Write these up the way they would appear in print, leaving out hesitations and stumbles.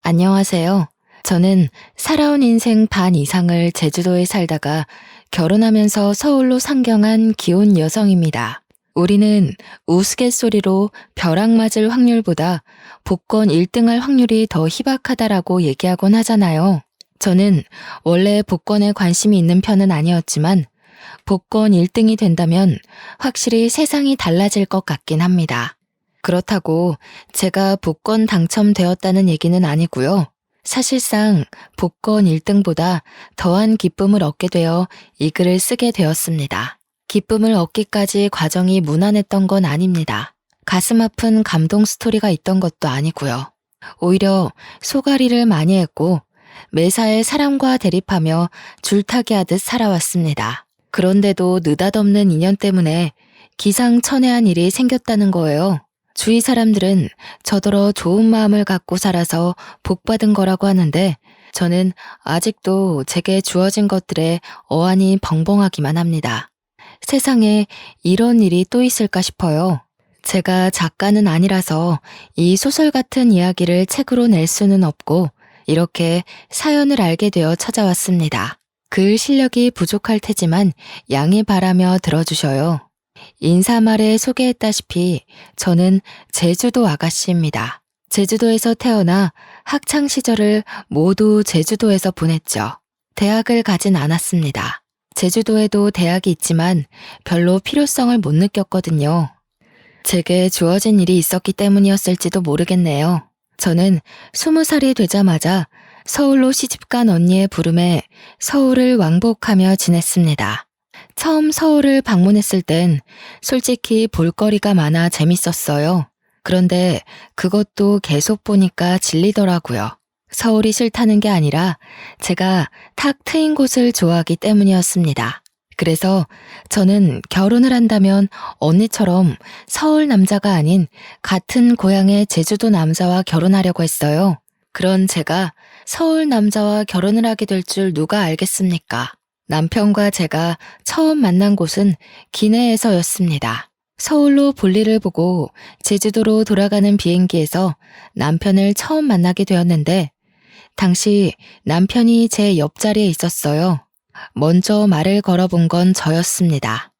안녕하세요. 저는 살아온 인생 반 이상을 제주도에 살다가 결혼하면서 서울로 상경한 기혼 여성입니다. 우리는 우스갯소리로 벼락 맞을 확률보다 복권 1등할 확률이 더 희박하다라고 얘기하곤 하잖아요. 저는 원래 복권에 관심이 있는 편은 아니었지만 복권 1등이 된다면 확실히 세상이 달라질 것 같긴 합니다. 그렇다고 제가 복권 당첨되었다는 얘기는 아니고요. 사실상 복권 1등보다 더한 기쁨을 얻게 되어 이 글을 쓰게 되었습니다. 기쁨을 얻기까지 과정이 무난했던 건 아닙니다. 가슴 아픈 감동 스토리가 있던 것도 아니고요. 오히려 소가리를 많이 했고 매사에 사람과 대립하며 줄타기 하듯 살아왔습니다. 그런데도 느닷없는 인연 때문에 기상천외한 일이 생겼다는 거예요. 주위 사람들은 저더러 좋은 마음을 갖고 살아서 복받은 거라고 하는데 저는 아직도 제게 주어진 것들에 어안이 벙벙하기만 합니다. 세상에 이런 일이 또 있을까 싶어요. 제가 작가는 아니라서 이 소설 같은 이야기를 책으로 낼 수는 없고 이렇게 사연을 알게 되어 찾아왔습니다. 글 실력이 부족할 테지만 양해 바라며 들어주셔요. 인사말에 소개했다시피 저는 제주도 아가씨입니다. 제주도에서 태어나 학창 시절을 모두 제주도에서 보냈죠. 대학을 가진 않았습니다. 제주도에도 대학이 있지만 별로 필요성을 못 느꼈거든요. 제게 주어진 일이 있었기 때문이었을지도 모르겠네요. 저는 20살이 되자마자 서울로 시집간 언니의 부름에 서울을 왕복하며 지냈습니다. 처음 서울을 방문했을 땐 솔직히 볼거리가 많아 재밌었어요. 그런데 그것도 계속 보니까 질리더라고요. 서울이 싫다는 게 아니라 제가 탁 트인 곳을 좋아하기 때문이었습니다. 그래서 저는 결혼을 한다면 언니처럼 서울 남자가 아닌 같은 고향의 제주도 남자와 결혼하려고 했어요. 그런 제가 서울 남자와 결혼을 하게 될 줄 누가 알겠습니까? 남편과 제가 처음 만난 곳은 기내에서였습니다. 서울로 볼일을 보고 제주도로 돌아가는 비행기에서 남편을 처음 만나게 되었는데 당시 남편이 제 옆자리에 있었어요. 먼저 말을 걸어본 건 저였습니다.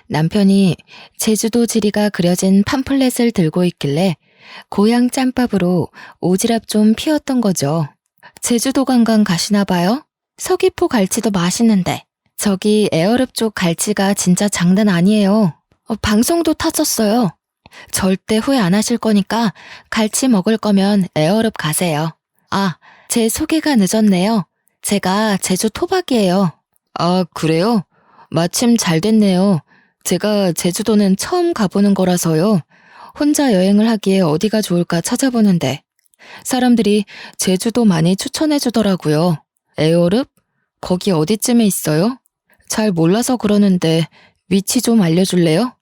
남편이 제주도 지리가 그려진 팜플렛을 들고 있길래 고향 짬밥으로 오지랖 좀 피웠던 거죠. 제주도 관광 가시나 봐요? 서귀포 갈치도 맛있는데 저기 에어릅 쪽 갈치가 진짜 장난 아니에요. 방송도 타졌어요. 절대 후회 안 하실 거니까 갈치 먹을 거면 에어릅 가세요. 아, 제 소개가 늦었네요. 제가 제주 토박이에요. 아, 그래요? 마침 잘 됐네요. 제가 제주도는 처음 가보는 거라서요. 혼자 여행을 하기에 어디가 좋을까 찾아보는데 사람들이 제주도 많이 추천해 주더라고요. 에어릅? 거기 어디쯤에 있어요? 잘 몰라서 그러는데 위치 좀 알려줄래요?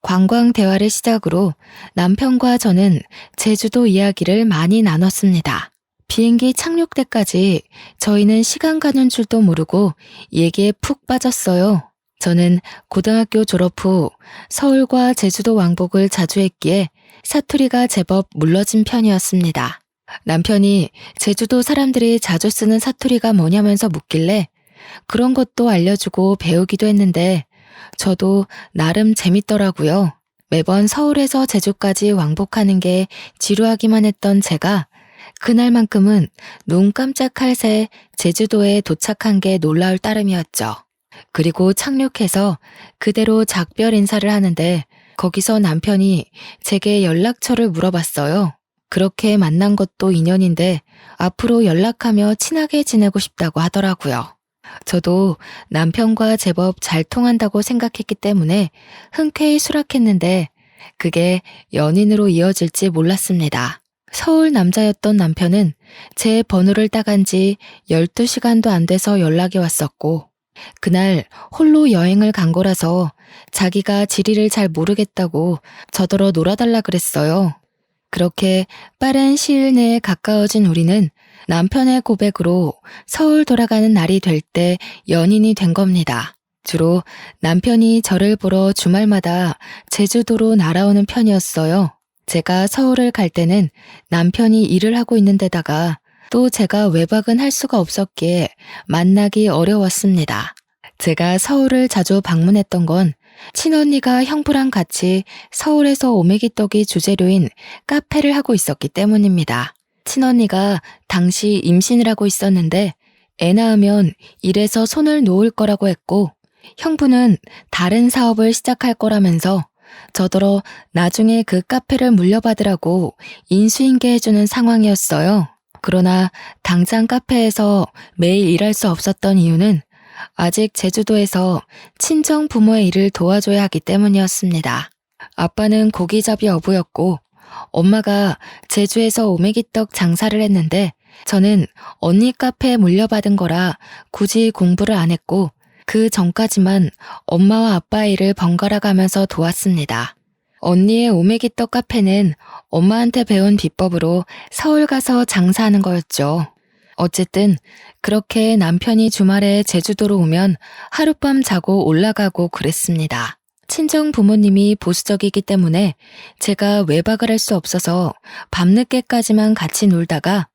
관광 대화를 시작으로 남편과 저는 제주도 이야기를 많이 나눴습니다. 비행기 착륙 때까지 저희는 시간 가는 줄도 모르고 얘기에 푹 빠졌어요. 저는 고등학교 졸업 후 서울과 제주도 왕복을 자주 했기에 사투리가 제법 물러진 편이었습니다. 남편이 제주도 사람들이 자주 쓰는 사투리가 뭐냐면서 묻길래 그런 것도 알려주고 배우기도 했는데 저도 나름 재밌더라고요. 매번 서울에서 제주까지 왕복하는 게 지루하기만 했던 제가 그날만큼은 눈 깜짝할 새 제주도에 도착한 게 놀라울 따름이었죠. 그리고 착륙해서 그대로 작별 인사를 하는데 거기서 남편이 제게 연락처를 물어봤어요. 그렇게 만난 것도 인연인데 앞으로 연락하며 친하게 지내고 싶다고 하더라고요. 저도 남편과 제법 잘 통한다고 생각했기 때문에 흔쾌히 수락했는데 그게 연인으로 이어질지 몰랐습니다. 서울 남자였던 남편은 제 번호를 따간 지 12시간도 안 돼서 연락이 왔었고 그날 홀로 여행을 간 거라서 자기가 지리를 잘 모르겠다고 저더러 놀아달라 그랬어요. 그렇게 빠른 시일 내에 가까워진 우리는 남편의 고백으로 서울 돌아가는 날이 될 때 연인이 된 겁니다. 주로 남편이 저를 보러 주말마다 제주도로 날아오는 편이었어요. 제가 서울을 갈 때는 남편이 일을 하고 있는 데다가 또 제가 외박은 할 수가 없었기에 만나기 어려웠습니다. 제가 서울을 자주 방문했던 건 친언니가 형부랑 같이 서울에서 오메기떡이 주재료인 카페를 하고 있었기 때문입니다. 친언니가 당시 임신을 하고 있었는데 애 낳으면 일에서 손을 놓을 거라고 했고, 형부는 다른 사업을 시작할 거라면서 저더러 나중에 그 카페를 물려받으라고 인수인계 해주는 상황이었어요. 그러나 당장 카페에서 매일 일할 수 없었던 이유는 아직 제주도에서 친정 부모의 일을 도와줘야 하기 때문이었습니다. 아빠는 고기잡이 어부였고 엄마가 제주에서 오메기떡 장사를 했는데 저는 언니 카페에 물려받은 거라 굳이 공부를 안 했고 그 전까지만 엄마와 아빠의 일을 번갈아 가면서 도왔습니다. 언니의 오메기떡 카페는 엄마한테 배운 비법으로 서울 가서 장사하는 거였죠. 어쨌든 그렇게 남편이 주말에 제주도로 오면 하룻밤 자고 올라가고 그랬습니다. 친정 부모님이 보수적이기 때문에 제가 외박을 할 수 없어서 밤늦게까지만 같이 놀다가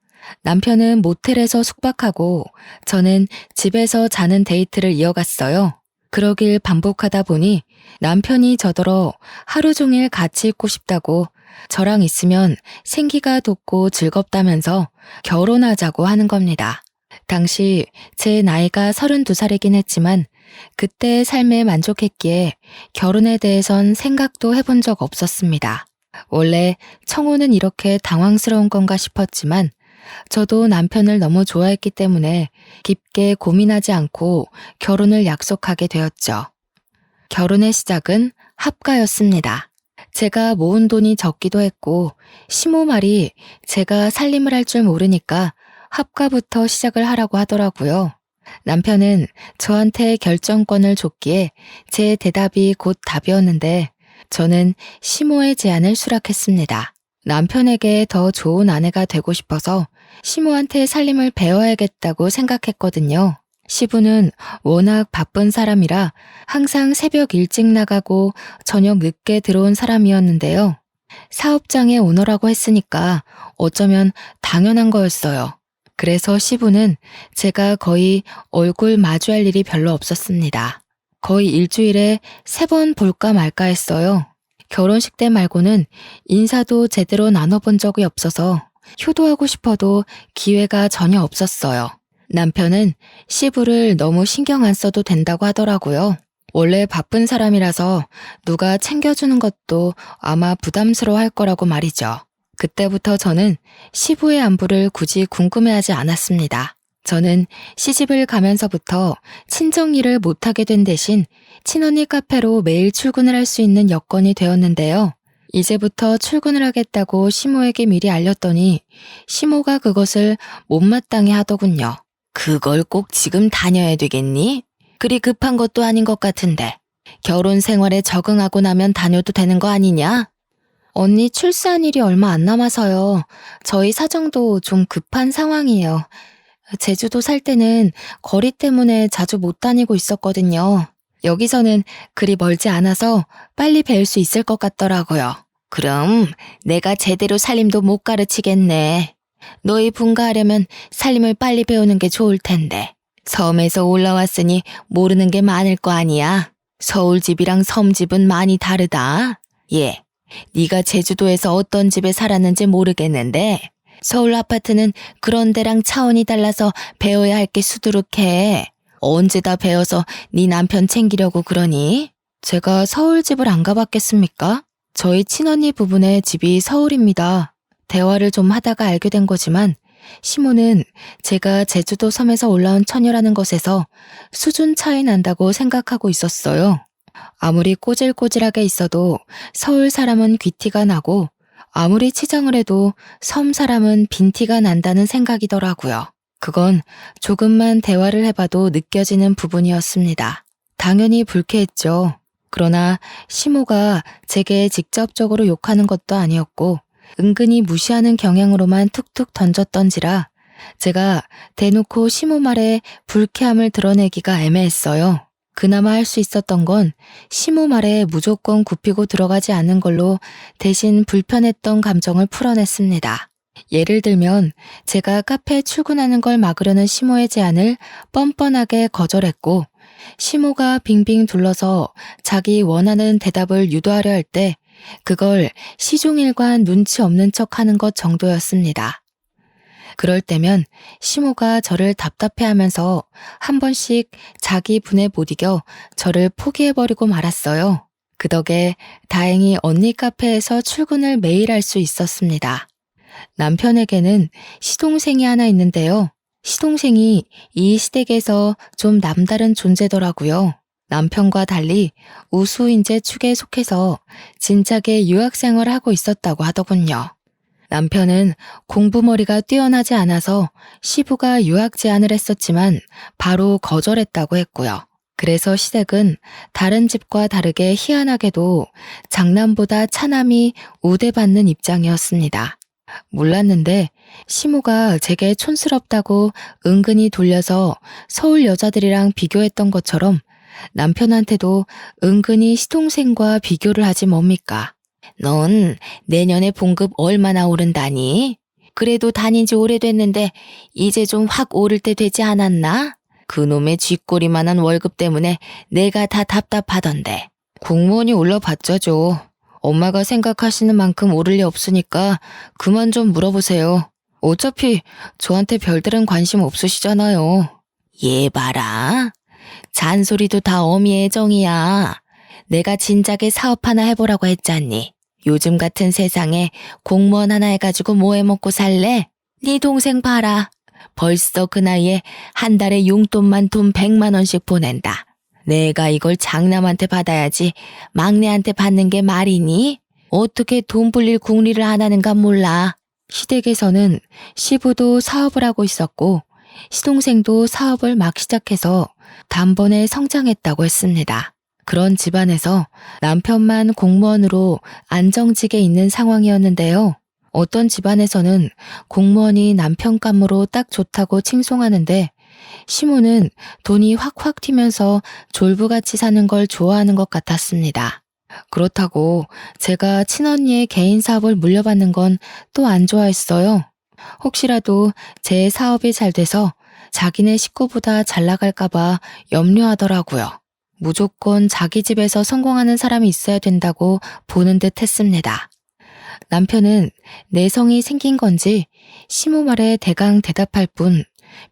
남편은 모텔에서 숙박하고 저는 집에서 자는 데이트를 이어갔어요. 그러길 반복하다 보니 남편이 저더러 하루 종일 같이 있고 싶다고 저랑 있으면 생기가 돋고 즐겁다면서 결혼하자고 하는 겁니다. 당시 제 나이가 32살이긴 했지만 그때의 삶에 만족했기에 결혼에 대해선 생각도 해본 적 없었습니다. 원래 청혼은 이렇게 당황스러운 건가 싶었지만 저도 남편을 너무 좋아했기 때문에 깊게 고민하지 않고 결혼을 약속하게 되었죠. 결혼의 시작은 합가였습니다. 제가 모은 돈이 적기도 했고 시모 말이 제가 살림을 할 줄 모르니까 합가부터 시작을 하라고 하더라고요. 남편은 저한테 결정권을 줬기에 제 대답이 곧 답이었는데 저는 시모의 제안을 수락했습니다. 남편에게 더 좋은 아내가 되고 싶어서 시모한테 살림을 배워야겠다고 생각했거든요. 시부는 워낙 바쁜 사람이라 항상 새벽 일찍 나가고 저녁 늦게 들어온 사람이었는데요. 사업장의 오너라고 했으니까 어쩌면 당연한 거였어요. 그래서 시부는 제가 거의 얼굴 마주할 일이 별로 없었습니다. 거의 일주일에 3번 볼까 말까 했어요. 결혼식 때 말고는 인사도 제대로 나눠본 적이 없어서 효도하고 싶어도 기회가 전혀 없었어요. 남편은 시부를 너무 신경 안 써도 된다고 하더라고요. 원래 바쁜 사람이라서 누가 챙겨주는 것도 아마 부담스러워 할 거라고 말이죠. 그때부터 저는 시부의 안부를 굳이 궁금해하지 않았습니다. 저는 시집을 가면서부터 친정 일을 못하게 된 대신 친언니 카페로 매일 출근을 할 수 있는 여건이 되었는데요. 이제부터 출근을 하겠다고 시모에게 미리 알렸더니 시모가 그것을 못마땅해 하더군요. 그걸 꼭 지금 다녀야 되겠니? 그리 급한 것도 아닌 것 같은데 결혼 생활에 적응하고 나면 다녀도 되는 거 아니냐? 언니 출산 일이 얼마 안 남아서요. 저희 사정도 좀 급한 상황이에요. 제주도 살 때는 거리 때문에 자주 못 다니고 있었거든요. 여기서는 그리 멀지 않아서 빨리 배울 수 있을 것 같더라고요. 그럼 내가 제대로 살림도 못 가르치겠네. 너희 분가하려면 살림을 빨리 배우는 게 좋을 텐데. 섬에서 올라왔으니 모르는 게 많을 거 아니야. 서울집이랑 섬집은 많이 다르다. 예, 네가 제주도에서 어떤 집에 살았는지 모르겠는데 서울 아파트는 그런 데랑 차원이 달라서 배워야 할 게 수두룩해. 언제 다 배워서 네 남편 챙기려고 그러니? 제가 서울집을 안 가봤겠습니까? 저희 친언니 부부네 집이 서울입니다. 대화를 좀 하다가 알게 된 거지만 시모는 제가 제주도 섬에서 올라온 처녀라는 것에서 수준 차이 난다고 생각하고 있었어요. 아무리 꼬질꼬질하게 있어도 서울 사람은 귀티가 나고 아무리 치장을 해도 섬 사람은 빈티가 난다는 생각이더라고요. 그건 조금만 대화를 해봐도 느껴지는 부분이었습니다. 당연히 불쾌했죠. 그러나 시모가 제게 직접적으로 욕하는 것도 아니었고 은근히 무시하는 경향으로만 툭툭 던졌던지라 제가 대놓고 시모 말에 불쾌함을 드러내기가 애매했어요. 그나마 할 수 있었던 건 시모 말에 무조건 굽히고 들어가지 않는 걸로 대신 불편했던 감정을 풀어냈습니다. 예를 들면 제가 카페에 출근하는 걸 막으려는 시모의 제안을 뻔뻔하게 거절했고, 시모가 빙빙 둘러서 자기 원하는 대답을 유도하려 할 때 그걸 시종일관 눈치 없는 척 하는 것 정도였습니다. 그럴 때면 시모가 저를 답답해하면서 한 번씩 자기 분에 못 이겨 저를 포기해버리고 말았어요. 그 덕에 다행히 언니 카페에서 출근을 매일 할 수 있었습니다. 남편에게는 시동생이 하나 있는데요. 시동생이 이 시댁에서 좀 남다른 존재더라고요. 남편과 달리 우수인재 축에 속해서 진작에 유학생활을 하고 있었다고 하더군요. 남편은 공부머리가 뛰어나지 않아서 시부가 유학 제안을 했었지만 바로 거절했다고 했고요. 그래서 시댁은 다른 집과 다르게 희한하게도 장남보다 차남이 우대받는 입장이었습니다. 몰랐는데 시모가 제게 촌스럽다고 은근히 돌려서 서울 여자들이랑 비교했던 것처럼 남편한테도 은근히 시동생과 비교를 하지 뭡니까? 넌 내년에 봉급 얼마나 오른다니? 그래도 다닌 지 오래됐는데 이제 좀 확 오를 때 되지 않았나? 그놈의 쥐꼬리만한 월급 때문에 내가 다 답답하던데. 공무원이 올라봤자죠. 엄마가 생각하시는 만큼 오를 리 없으니까 그만 좀 물어보세요. 어차피 저한테 별다른 관심 없으시잖아요. 얘 봐라. 잔소리도 다 어미의 정이야. 내가 진작에 사업 하나 해보라고 했잖니. 요즘 같은 세상에 공무원 하나 해가지고 뭐 해먹고 살래? 네 동생 봐라. 벌써 그 나이에 한 달에 용돈만 돈 100만 원씩 보낸다. 내가 이걸 장남한테 받아야지 막내한테 받는 게 말이니? 어떻게 돈 불릴 궁리를 안 하는가 몰라. 시댁에서는 시부도 사업을 하고 있었고 시동생도 사업을 막 시작해서 단번에 성장했다고 했습니다. 그런 집안에서 남편만 공무원으로 안정직에 있는 상황이었는데요. 어떤 집안에서는 공무원이 남편 감으로 딱 좋다고 칭송하는데 시모는 돈이 확확 튀면서 졸부같이 사는 걸 좋아하는 것 같았습니다. 그렇다고 제가 친언니의 개인 사업을 물려받는 건 또 안 좋아했어요. 혹시라도 제 사업이 잘 돼서 자기네 식구보다 잘 나갈까봐 염려하더라고요. 무조건 자기 집에서 성공하는 사람이 있어야 된다고 보는 듯 했습니다. 남편은 내성이 생긴 건지 시모 말에 대강 대답할 뿐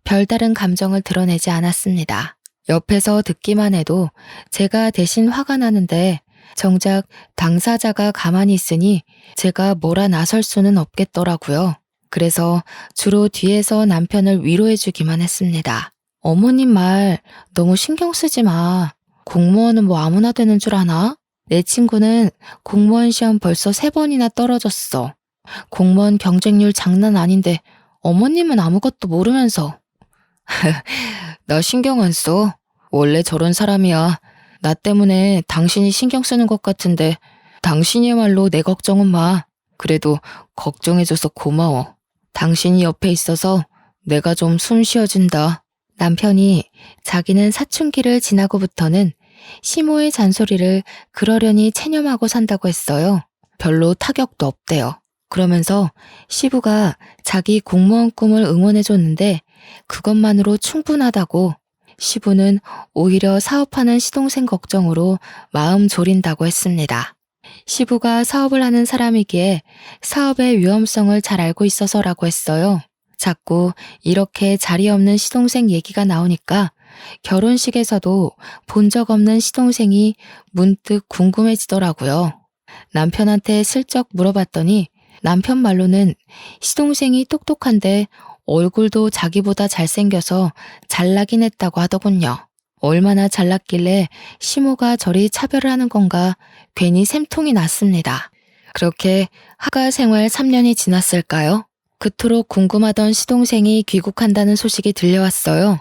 별다른 감정을 드러내지 않았습니다. 옆에서 듣기만 해도 제가 대신 화가 나는데 정작 당사자가 가만히 있으니 제가 뭐라 나설 수는 없겠더라고요. 그래서 주로 뒤에서 남편을 위로해주기만 했습니다. 어머님 말 너무 신경 쓰지 마. 공무원은 뭐 아무나 되는 줄 아나? 내 친구는 공무원 시험 벌써 3번이나 떨어졌어. 공무원 경쟁률 장난 아닌데 어머님은 아무것도 모르면서. 나 신경 안 써. 원래 저런 사람이야. 나 때문에 당신이 신경 쓰는 것 같은데 당신이야말로 내 걱정은 마. 그래도 걱정해줘서 고마워. 당신이 옆에 있어서 내가 좀 숨 쉬어진다. 남편이 자기는 사춘기를 지나고부터는 시모의 잔소리를 그러려니 체념하고 산다고 했어요. 별로 타격도 없대요. 그러면서 시부가 자기 공무원 꿈을 응원해줬는데 그것만으로 충분하다고, 시부는 오히려 사업하는 시동생 걱정으로 마음 졸인다고 했습니다. 시부가 사업을 하는 사람이기에 사업의 위험성을 잘 알고 있어서라고 했어요. 자꾸 이렇게 자리 없는 시동생 얘기가 나오니까 결혼식에서도 본 적 없는 시동생이 문득 궁금해지더라고요. 남편한테 슬쩍 물어봤더니 남편 말로는 시동생이 똑똑한데 얼굴도 자기보다 잘생겨서 잘나긴 했다고 하더군요. 얼마나 잘났길래 시모가 저리 차별을 하는 건가 괜히 샘통이 났습니다. 그렇게 하가 생활 3년이 지났을까요? 그토록 궁금하던 시동생이 귀국한다는 소식이 들려왔어요.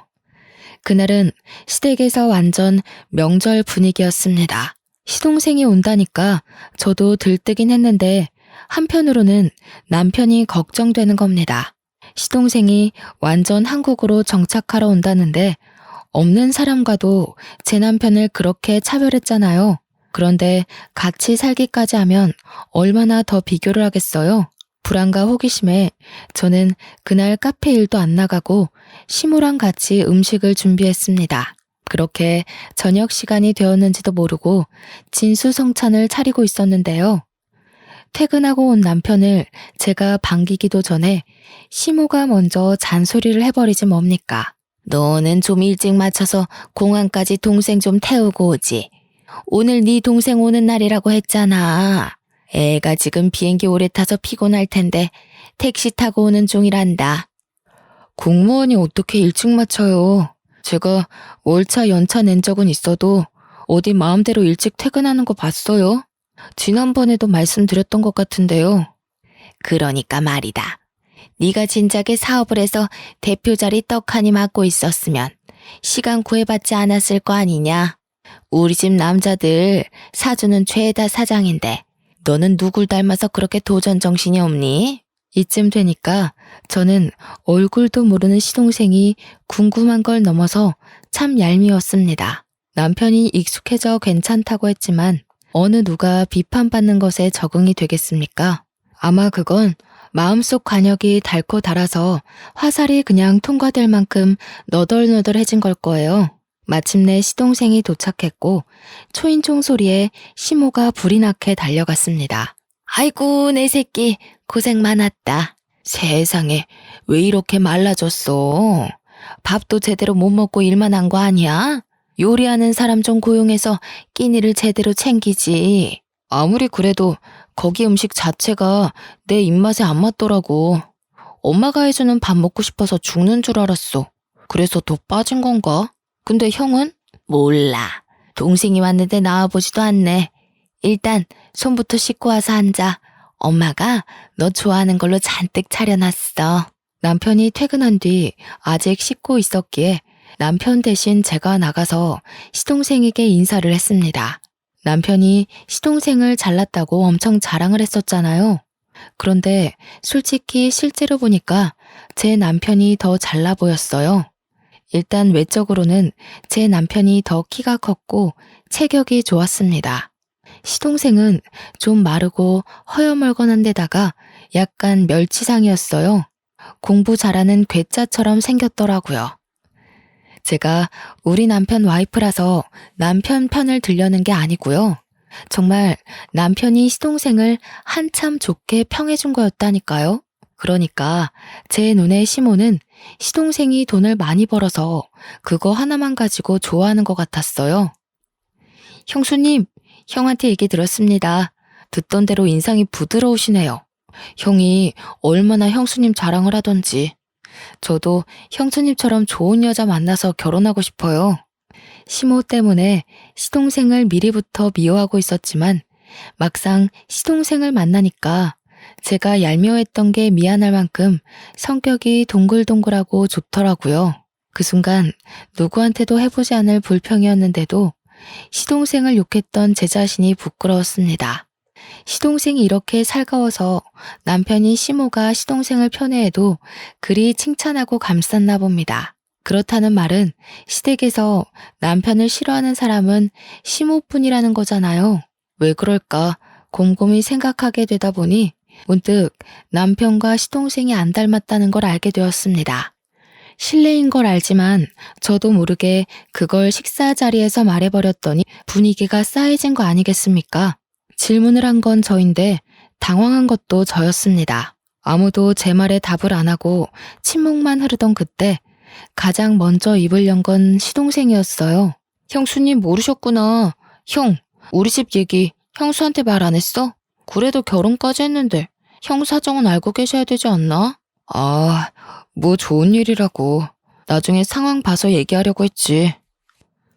그날은 시댁에서 완전 명절 분위기였습니다. 시동생이 온다니까 저도 들뜨긴 했는데 한편으로는 남편이 걱정되는 겁니다. 시동생이 완전 한국으로 정착하러 온다는데 없는 사람과도 제 남편을 그렇게 차별했잖아요. 그런데 같이 살기까지 하면 얼마나 더 비교를 하겠어요? 불안과 호기심에 저는 그날 카페 일도 안 나가고 시모랑 같이 음식을 준비했습니다. 그렇게 저녁 시간이 되었는지도 모르고 진수성찬을 차리고 있었는데요. 퇴근하고 온 남편을 제가 반기기도 전에 시모가 먼저 잔소리를 해버리지 뭡니까? 너는 좀 일찍 맞춰서 공항까지 동생 좀 태우고 오지. 오늘 네 동생 오는 날이라고 했잖아. 애가 지금 비행기 오래 타서 피곤할 텐데 택시 타고 오는 중이란다. 공무원이 어떻게 일찍 맞춰요? 제가 월차 연차 낸 적은 있어도 어디 마음대로 일찍 퇴근하는 거 봤어요? 지난번에도 말씀드렸던 것 같은데요. 그러니까 말이다. 네가 진작에 사업을 해서 대표 자리 떡하니 맡고 있었으면 시간 구애받지 않았을 거 아니냐. 우리 집 남자들 사주는 죄다 사장인데 너는 누굴 닮아서 그렇게 도전 정신이 없니? 이쯤 되니까 저는 얼굴도 모르는 시동생이 궁금한 걸 넘어서 참 얄미웠습니다. 남편이 익숙해져 괜찮다고 했지만 어느 누가 비판받는 것에 적응이 되겠습니까? 아마 그건 마음속 관역이 닳고 닳아서 화살이 그냥 통과될 만큼 너덜너덜해진 걸 거예요. 마침내 시동생이 도착했고 초인종 소리에 시모가 불이 나게 달려갔습니다. 아이고 내 새끼 고생 많았다. 세상에 왜 이렇게 말라졌어? 밥도 제대로 못 먹고 일만 한 거 아니야? 요리하는 사람 좀 고용해서 끼니를 제대로 챙기지. 아무리 그래도 거기 음식 자체가 내 입맛에 안 맞더라고. 엄마가 해주는 밥 먹고 싶어서 죽는 줄 알았어. 그래서 더 빠진 건가? 근데 형은? 몰라. 동생이 왔는데 나와보지도 않네. 일단 손부터 씻고 와서 앉아. 엄마가 너 좋아하는 걸로 잔뜩 차려놨어. 남편이 퇴근한 뒤 아직 씻고 있었기에 남편 대신 제가 나가서 시동생에게 인사를 했습니다. 남편이 시동생을 잘났다고 엄청 자랑을 했었잖아요. 그런데 솔직히 실제로 보니까 제 남편이 더 잘나 보였어요. 일단 외적으로는 제 남편이 더 키가 컸고 체격이 좋았습니다. 시동생은 좀 마르고 허여멀건한 데다가 약간 멸치상이었어요. 공부 잘하는 괴짜처럼 생겼더라고요. 제가 우리 남편 와이프라서 남편 편을 들려는 게 아니고요. 정말 남편이 시동생을 한참 좋게 평해준 거였다니까요. 그러니까 제 눈에 시모는 시동생이 돈을 많이 벌어서 그거 하나만 가지고 좋아하는 것 같았어요. 형수님, 형한테 얘기 들었습니다. 듣던 대로 인상이 부드러우시네요. 형이 얼마나 형수님 자랑을 하던지. 저도 형수님처럼 좋은 여자 만나서 결혼하고 싶어요. 시모 때문에 시동생을 미리부터 미워하고 있었지만 막상 시동생을 만나니까 제가 얄미워했던 게 미안할 만큼 성격이 동글동글하고 좋더라고요. 그 순간 누구한테도 해보지 않을 불평이었는데도 시동생을 욕했던 제 자신이 부끄러웠습니다. 시동생이 이렇게 살가워서 남편인 시모가 시동생을 편애해도 그리 칭찬하고 감쌌나 봅니다. 그렇다는 말은 시댁에서 남편을 싫어하는 사람은 시모뿐이라는 거잖아요. 왜 그럴까 곰곰이 생각하게 되다 보니 문득 남편과 시동생이 안 닮았다는 걸 알게 되었습니다. 실례인 걸 알지만 저도 모르게 그걸 식사 자리에서 말해버렸더니 분위기가 싸해진 거 아니겠습니까? 질문을 한 건 저인데 당황한 것도 저였습니다. 아무도 제 말에 답을 안 하고 침묵만 흐르던 그때 가장 먼저 입을 연 건 시동생이었어요. 형수님 모르셨구나. 형, 우리 집 얘기 형수한테 말 안 했어? 그래도 결혼까지 했는데 형 사정은 알고 계셔야 되지 않나? 아, 뭐 좋은 일이라고. 나중에 상황 봐서 얘기하려고 했지.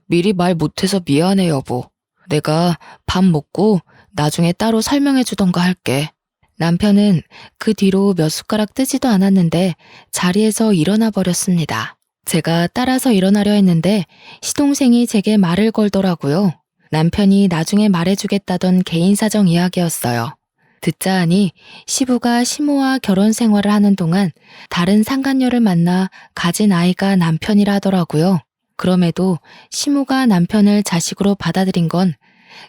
미리 말 못해서 미안해 여보. 내가 밥 먹고 나중에 따로 설명해 주던가 할게. 남편은 그 뒤로 몇 숟가락 뜨지도 않았는데 자리에서 일어나 버렸습니다. 제가 따라서 일어나려 했는데 시동생이 제게 말을 걸더라고요. 남편이 나중에 말해주겠다던 개인 사정 이야기였어요. 듣자 하니 시부가 시모와 결혼 생활을 하는 동안 다른 상간녀를 만나 가진 아이가 남편이라 하더라고요. 그럼에도 시모가 남편을 자식으로 받아들인 건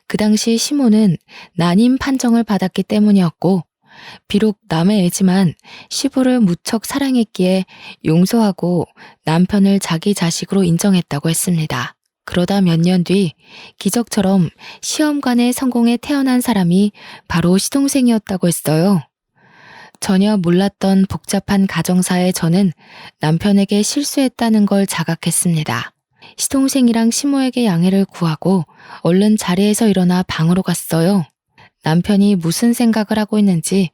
그 당시 시모는 난임 판정을 받았기 때문이었고 비록 남의 애지만 시부를 무척 사랑했기에 용서하고 남편을 자기 자식으로 인정했다고 했습니다. 그러다 몇 년 뒤 기적처럼 시험관에 성공해 태어난 사람이 바로 시동생이었다고 했어요. 전혀 몰랐던 복잡한 가정사에 저는 남편에게 실수했다는 걸 자각했습니다. 시동생이랑 시모에게 양해를 구하고 얼른 자리에서 일어나 방으로 갔어요. 남편이 무슨 생각을 하고 있는지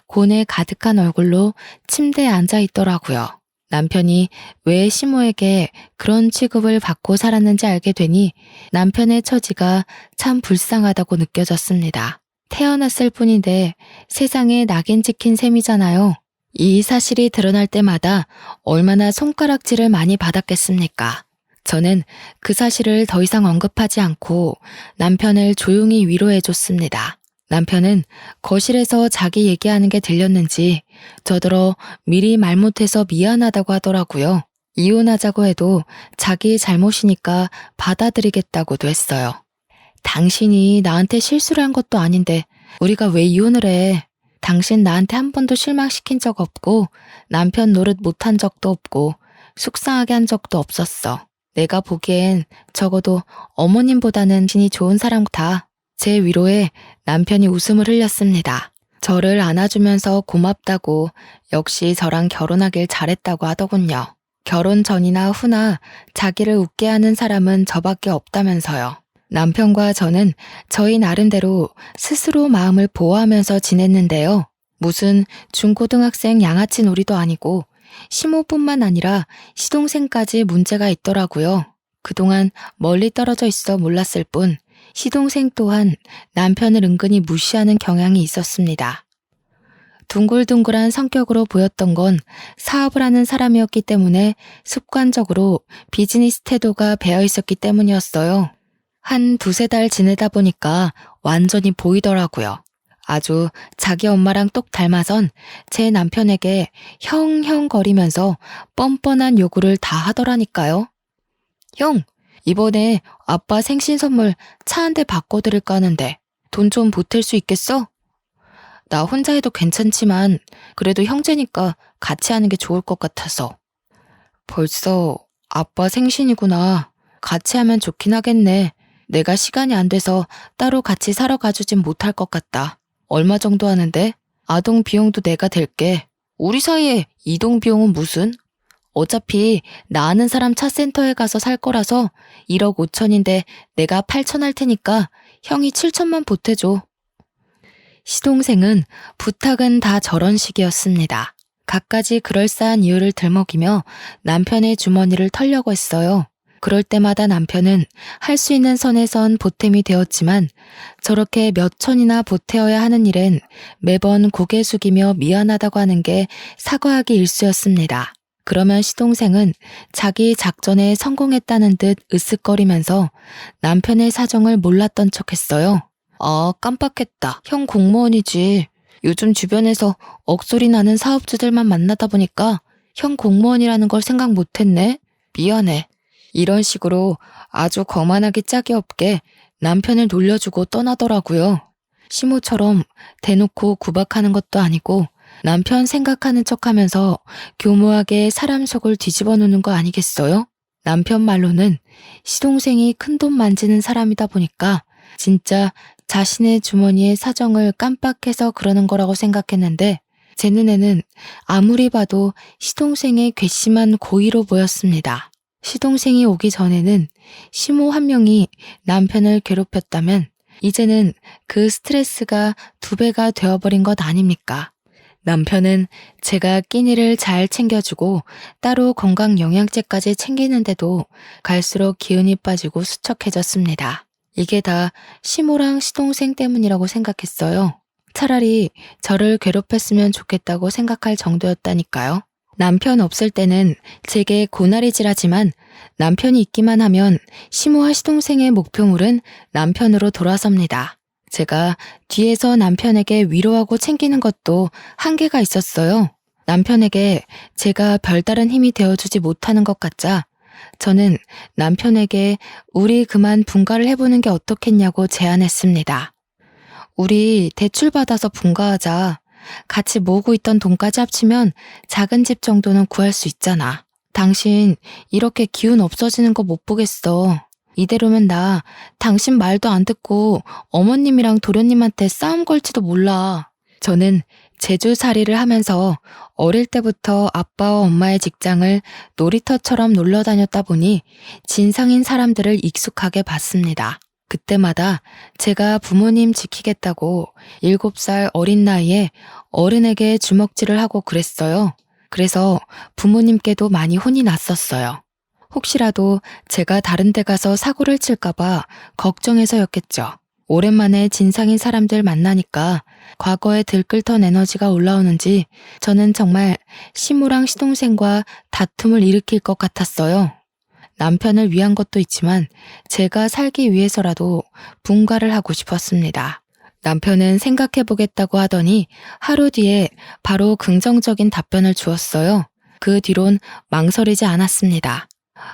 고뇌 가득한 얼굴로 침대에 앉아 있더라고요. 남편이 왜 시모에게 그런 취급을 받고 살았는지 알게 되니 남편의 처지가 참 불쌍하다고 느껴졌습니다. 태어났을 뿐인데 세상에 낙인 찍힌 셈이잖아요. 이 사실이 드러날 때마다 얼마나 손가락질을 많이 받았겠습니까? 저는 그 사실을 더 이상 언급하지 않고 남편을 조용히 위로해줬습니다. 남편은 거실에서 자기 얘기하는 게 들렸는지 저더러 미리 말 못해서 미안하다고 하더라고요. 이혼하자고 해도 자기 잘못이니까 받아들이겠다고도 했어요. 당신이 나한테 실수를 한 것도 아닌데 우리가 왜 이혼을 해? 당신 나한테 한 번도 실망시킨 적 없고 남편 노릇 못한 적도 없고 속상하게 한 적도 없었어. 내가 보기엔 적어도 어머님보다는 진이 좋은 사람 같아. 제 위로에 남편이 웃음을 흘렸습니다. 저를 안아주면서 고맙다고 역시 저랑 결혼하길 잘했다고 하더군요. 결혼 전이나 후나 자기를 웃게 하는 사람은 저밖에 없다면서요. 남편과 저는 저희 나름대로 스스로 마음을 보호하면서 지냈는데요. 무슨 중고등학생 양아치 놀이도 아니고 시모뿐만 아니라 시동생까지 문제가 있더라고요. 그동안 멀리 떨어져 있어 몰랐을 뿐 시동생 또한 남편을 은근히 무시하는 경향이 있었습니다. 둥글둥글한 성격으로 보였던 건 사업을 하는 사람이었기 때문에 습관적으로 비즈니스 태도가 배어 있었기 때문이었어요. 한 두세 달 지내다 보니까 완전히 보이더라고요. 아주 자기 엄마랑 똑 닮아선 제 남편에게 형형거리면서 뻔뻔한 요구를 다 하더라니까요. 형, 이번에 아빠 생신 선물 차 한 대 바꿔드릴까 하는데 돈 좀 보탤 수 있겠어? 나 혼자 해도 괜찮지만 그래도 형제니까 같이 하는 게 좋을 것 같아서. 벌써 아빠 생신이구나. 같이 하면 좋긴 하겠네. 내가 시간이 안 돼서 따로 같이 사러 가주진 못할 것 같다. 얼마 정도 하는데? 아동 비용도 내가 댈게. 우리 사이에 이동 비용은 무슨? 어차피 나 아는 사람 차센터에 가서 살 거라서 1억 5천인데 내가 8천 할 테니까 형이 7천만 보태줘. 시동생은 부탁은 다 저런 식이었습니다. 갖가지 그럴싸한 이유를 들먹이며 남편의 주머니를 털려고 했어요. 그럴 때마다 남편은 할 수 있는 선에선 보탬이 되었지만 저렇게 몇 천이나 보태어야 하는 일엔 매번 고개 숙이며 미안하다고 하는 게 사과하기 일쑤였습니다. 그러면 시동생은 자기 작전에 성공했다는 듯 으쓱거리면서 남편의 사정을 몰랐던 척했어요. 아, 깜빡했다. 형 공무원이지. 요즘 주변에서 억소리 나는 사업주들만 만나다 보니까 형 공무원이라는 걸 생각 못했네. 미안해. 이런 식으로 아주 거만하기 짝이 없게 남편을 놀려주고 떠나더라고요. 시모처럼 대놓고 구박하는 것도 아니고 남편 생각하는 척하면서 교묘하게 사람 속을 뒤집어 놓는 거 아니겠어요? 남편 말로는 시동생이 큰돈 만지는 사람이다 보니까 진짜 자신의 주머니의 사정을 깜빡해서 그러는 거라고 생각했는데 제 눈에는 아무리 봐도 시동생의 괘씸한 고의로 보였습니다. 시동생이 오기 전에는 시모 한 명이 남편을 괴롭혔다면 이제는 그 스트레스가 2배가 되어버린 것 아닙니까? 남편은 제가 끼니를 잘 챙겨주고 따로 건강 영양제까지 챙기는데도 갈수록 기운이 빠지고 수척해졌습니다. 이게 다 시모랑 시동생 때문이라고 생각했어요. 차라리 저를 괴롭혔으면 좋겠다고 생각할 정도였다니까요. 남편 없을 때는 제게 고나리질하지만 남편이 있기만 하면 시모와 시동생의 목표물은 남편으로 돌아섭니다. 제가 뒤에서 남편에게 위로하고 챙기는 것도 한계가 있었어요. 남편에게 제가 별다른 힘이 되어주지 못하는 것 같자 저는 남편에게 우리 그만 분가를 해보는 게 어떻겠냐고 제안했습니다. 우리 대출 받아서 분가하자. 같이 모으고 있던 돈까지 합치면 작은 집 정도는 구할 수 있잖아. 당신 이렇게 기운 없어지는 거 못 보겠어. 이대로면 나 당신 말도 안 듣고 어머님이랑 도련님한테 싸움 걸지도 몰라. 저는 제주살이를 하면서 어릴 때부터 아빠와 엄마의 직장을 놀이터처럼 놀러 다녔다 보니 진상인 사람들을 익숙하게 봤습니다. 그때마다 제가 부모님 지키겠다고 7살 어린 나이에 어른에게 주먹질을 하고 그랬어요. 그래서 부모님께도 많이 혼이 났었어요. 혹시라도 제가 다른 데 가서 사고를 칠까봐 걱정해서였겠죠. 오랜만에 진상인 사람들 만나니까 과거에 들끓던 에너지가 올라오는지 저는 정말 시모랑 시동생과 다툼을 일으킬 것 같았어요. 남편을 위한 것도 있지만 제가 살기 위해서라도 분가를 하고 싶었습니다. 남편은 생각해보겠다고 하더니 하루 뒤에 바로 긍정적인 답변을 주었어요. 그 뒤론 망설이지 않았습니다.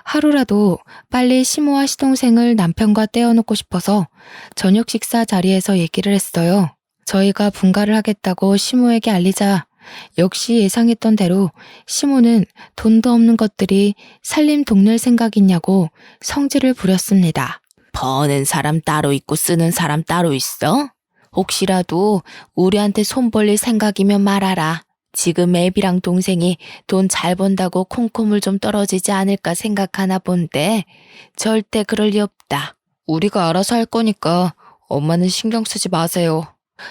하루라도 빨리 시모와 시동생을 남편과 떼어놓고 싶어서 저녁 식사 자리에서 얘기를 했어요. 저희가 분가를 하겠다고 시모에게 알리자 역시 예상했던 대로 시모는 돈도 없는 것들이 살림 동낼 생각 있냐고 성질을 부렸습니다. 버는 사람 따로 있고 쓰는 사람 따로 있어? 혹시라도 우리한테 손 벌릴 생각이면 말하라. 지금 애비랑 동생이 돈 잘 번다고 콩고물 좀 떨어지지 않을까 생각하나 본데 절대 그럴 리 없다. 우리가 알아서 할 거니까 엄마는 신경 쓰지 마세요.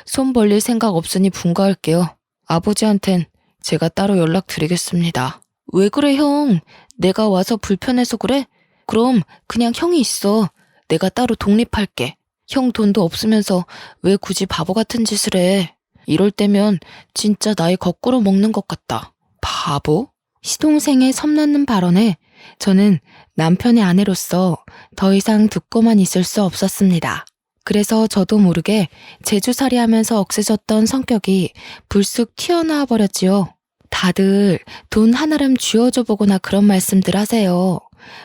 손 벌릴 생각 없으니 분가할게요. 아버지한텐 제가 따로 연락드리겠습니다. 왜 그래 형? 내가 와서 불편해서 그래? 그럼 그냥 형이 있어. 내가 따로 독립할게. 형 돈도 없으면서 왜 굳이 바보 같은 짓을 해? 이럴 때면 진짜 나이 거꾸로 먹는 것 같다. 바보? 시동생의 섬나는 발언에 저는 남편의 아내로서 더 이상 듣고만 있을 수 없었습니다. 그래서 저도 모르게 제주살이 하면서 억세졌던 성격이 불쑥 튀어나와 버렸지요. 다들 돈 하나름 쥐어줘 보거나 그런 말씀들 하세요.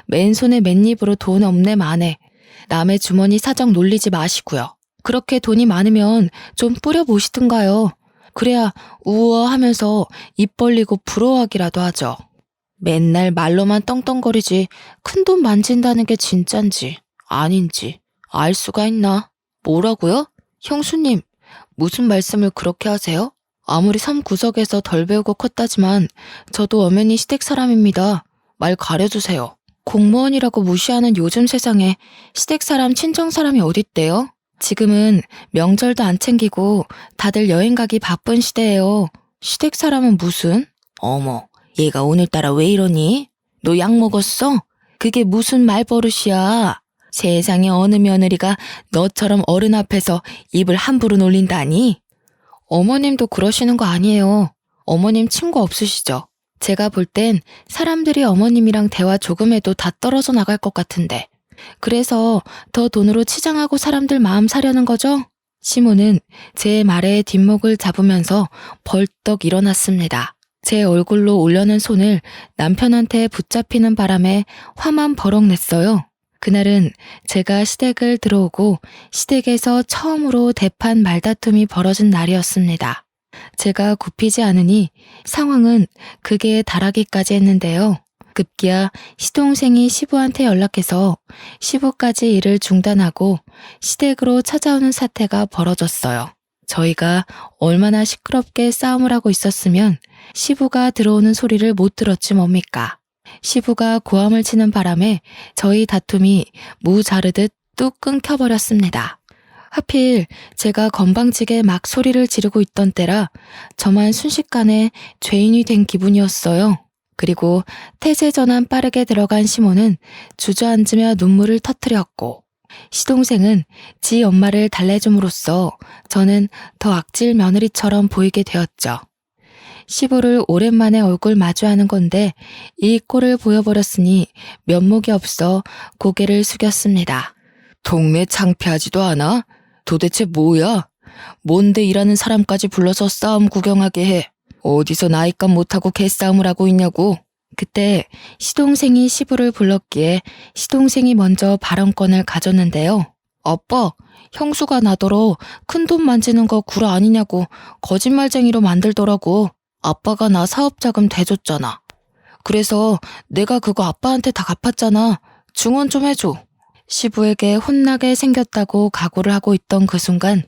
맨손에 맨입으로 돈 없네 마네. 남의 주머니 사정 놀리지 마시고요. 그렇게 돈이 많으면 좀 뿌려보시든가요. 그래야 우아하면서 입 벌리고 부러워하기라도 하죠. 맨날 말로만 떵떵거리지 큰돈 만진다는 게 진짠지 아닌지 알 수가 있나? 뭐라고요? 형수님, 무슨 말씀을 그렇게 하세요? 아무리 섬 구석에서 덜 배우고 컸다지만 저도 엄연히 시댁 사람입니다. 말 가려주세요. 공무원이라고 무시하는 요즘 세상에 시댁 사람, 친정 사람이 어딨대요? 지금은 명절도 안 챙기고 다들 여행 가기 바쁜 시대예요. 시댁 사람은 무슨? 어머, 얘가 오늘따라 왜 이러니? 너 약 먹었어? 그게 무슨 말버릇이야? 세상에 어느 며느리가 너처럼 어른 앞에서 입을 함부로 놀린다니? 어머님도 그러시는 거 아니에요. 어머님 친구 없으시죠? 제가 볼 땐 사람들이 어머님이랑 대화 조금 해도 다 떨어져 나갈 것 같은데. 그래서 더 돈으로 치장하고 사람들 마음 사려는 거죠? 시모는 제 말에 뒷목을 잡으면서 벌떡 일어났습니다. 제 얼굴로 올려는 손을 남편한테 붙잡히는 바람에 화만 버럭 냈어요. 그날은 제가 시댁을 들어오고 시댁에서 처음으로 대판 말다툼이 벌어진 날이었습니다. 제가 굽히지 않으니 상황은 극에 달하기까지 했는데요. 급기야 시동생이 시부한테 연락해서 시부까지 일을 중단하고 시댁으로 찾아오는 사태가 벌어졌어요. 저희가 얼마나 시끄럽게 싸움을 하고 있었으면 시부가 들어오는 소리를 못 들었지 뭡니까? 시부가 고함을 치는 바람에 저희 다툼이 무 자르듯 뚝 끊겨버렸습니다. 하필 제가 건방지게 막 소리를 지르고 있던 때라 저만 순식간에 죄인이 된 기분이었어요. 그리고 태세 전환 빠르게 들어간 시모는 주저앉으며 눈물을 터뜨렸고 시동생은 지 엄마를 달래줌으로써 저는 더 악질 며느리처럼 보이게 되었죠. 시부를 오랜만에 얼굴 마주하는 건데 이 꼴을 보여버렸으니 면목이 없어 고개를 숙였습니다. 동네 창피하지도 않아? 도대체 뭐야? 뭔데 일하는 사람까지 불러서 싸움 구경하게 해? 어디서 나이값 못하고 개싸움을 하고 있냐고? 그때 시동생이 시부를 불렀기에 시동생이 먼저 발언권을 가졌는데요. 아빠, 형수가 나더러 큰돈 만지는 거 구라 아니냐고 거짓말쟁이로 만들더라고. 아빠가 나 사업자금 대줬잖아. 그래서 내가 그거 아빠한테 다 갚았잖아. 증언 좀 해줘. 시부에게 혼나게 생겼다고 각오를 하고 있던 그 순간